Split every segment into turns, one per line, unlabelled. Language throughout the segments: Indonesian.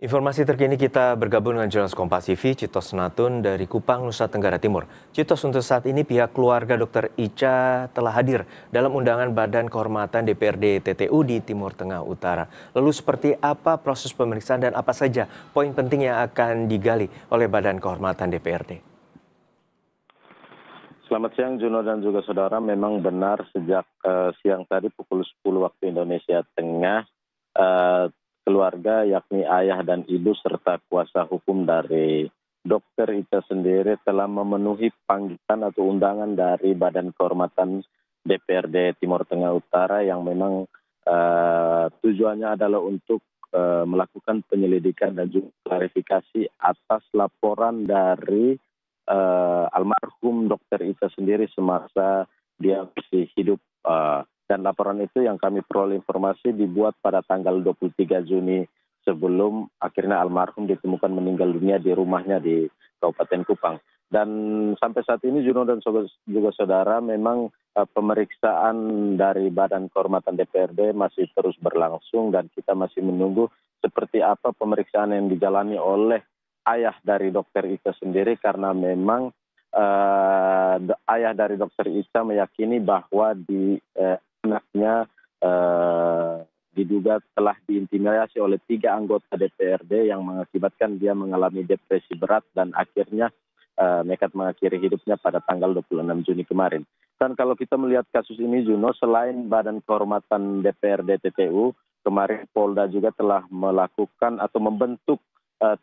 Informasi terkini kita bergabung dengan jurnalis Kompas TV, Citos Natun dari Kupang, Nusa Tenggara Timur. Citos, untuk saat ini pihak keluarga Dr. Ica telah hadir dalam undangan Badan Kehormatan DPRD TTU di Timur Tengah Utara. Lalu seperti apa proses pemeriksaan dan apa saja poin penting yang akan digali oleh Badan Kehormatan DPRD?
Selamat siang Juno dan juga saudara, memang benar sejak siang tadi pukul 10 waktu Indonesia Tengah, keluarga yakni ayah dan ibu serta kuasa hukum dari Dr. Ica sendiri telah memenuhi panggilan atau undangan dari Badan Kehormatan DPRD Timur Tengah Utara yang memang tujuannya adalah untuk melakukan penyelidikan dan juga klarifikasi atas laporan dari almarhum Dr. Ica sendiri semasa dia masih hidup. Dan laporan itu yang kami peroleh informasi dibuat pada tanggal 23 Juni sebelum akhirnya almarhum ditemukan meninggal dunia di rumahnya di Kabupaten Kupang. Dan sampai saat ini Juno dan juga saudara, memang pemeriksaan dari Badan Kehormatan DPRD masih terus berlangsung dan kita masih menunggu seperti apa pemeriksaan yang dijalani oleh ayah dari Dr. Ica sendiri, karena memang ayah dari Dr. Ica meyakini bahwa anaknya diduga telah diintimidasi oleh 3 anggota DPRD yang mengakibatkan dia mengalami depresi berat dan akhirnya nekat mengakhiri hidupnya pada tanggal 26 Juni kemarin. Dan kalau kita melihat kasus ini Juno, selain Badan Kehormatan DPRD TTU, kemarin Polda juga telah melakukan atau membentuk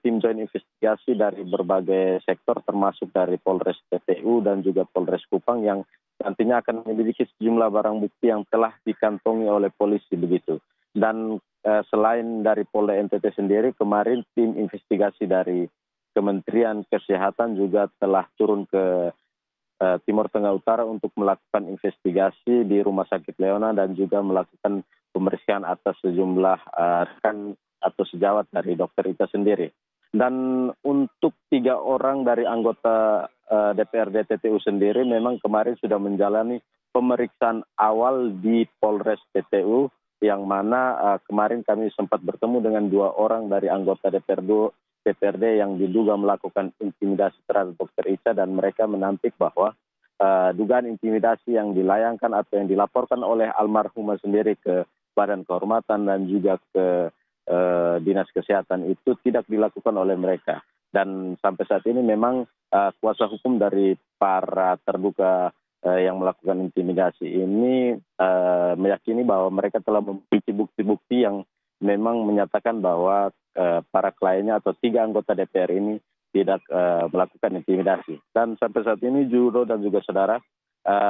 tim joint investigasi dari berbagai sektor termasuk dari Polres TTU dan juga Polres Kupang yang nantinya akan memiliki sejumlah barang bukti yang telah dikantongi oleh polisi begitu. Dan selain dari Polda NTT sendiri, kemarin tim investigasi dari Kementerian Kesehatan juga telah turun ke Timur Tengah Utara untuk melakukan investigasi di Rumah Sakit Leona dan juga melakukan pemeriksaan atas sejumlah rekan atau sejawat dari Dr. Ica sendiri. Dan untuk 3 orang dari anggota DPRD TTU sendiri memang kemarin sudah menjalani pemeriksaan awal di Polres TTU, yang mana kemarin kami sempat bertemu dengan 2 orang dari anggota DPRD yang diduga melakukan intimidasi terhadap Dr. Ica, dan mereka menampik bahwa dugaan intimidasi yang dilayangkan atau yang dilaporkan oleh almarhumah sendiri ke Badan Kehormatan dan juga ke Dinas Kesehatan itu tidak dilakukan oleh mereka. Dan sampai saat ini memang kuasa hukum dari para terduga yang melakukan intimidasi ini meyakini bahwa mereka telah memiliki bukti-bukti yang memang menyatakan bahwa para kliennya atau 3 anggota DPR ini tidak melakukan intimidasi. Dan sampai saat ini Juro dan juga saudara,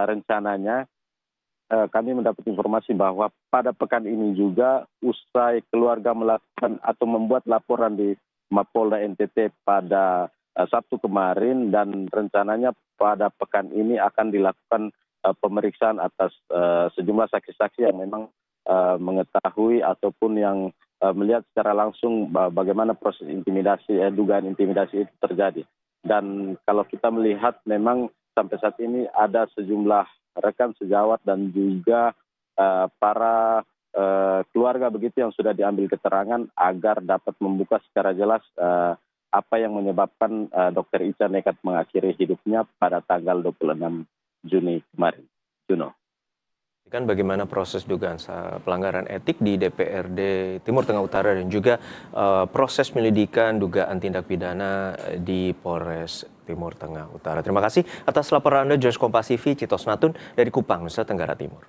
rencananya kami mendapat informasi bahwa pada pekan ini juga usai keluarga melakukan atau membuat laporan di Mapolda NTT pada Sabtu kemarin, dan rencananya pada pekan ini akan dilakukan pemeriksaan atas sejumlah saksi-saksi yang memang mengetahui ataupun yang melihat secara langsung bagaimana proses intimidasi, dugaan intimidasi itu terjadi. Dan kalau kita melihat memang sampai saat ini ada sejumlah rekan sejawat dan juga para keluarga begitu yang sudah diambil keterangan agar dapat membuka secara jelas apa yang menyebabkan Dr. Ica nekat mengakhiri hidupnya pada tanggal 26 Juni kemarin. Juno.
Kan bagaimana proses dugaan pelanggaran etik di DPRD Timur Tengah Utara dan juga proses penyelidikan dugaan tindak pidana di Polres Timur Tengah Utara. Terima kasih atas laporan Anda, jurnalis Kompas TV, Citos Natun dari Kupang, Nusa Tenggara Timur.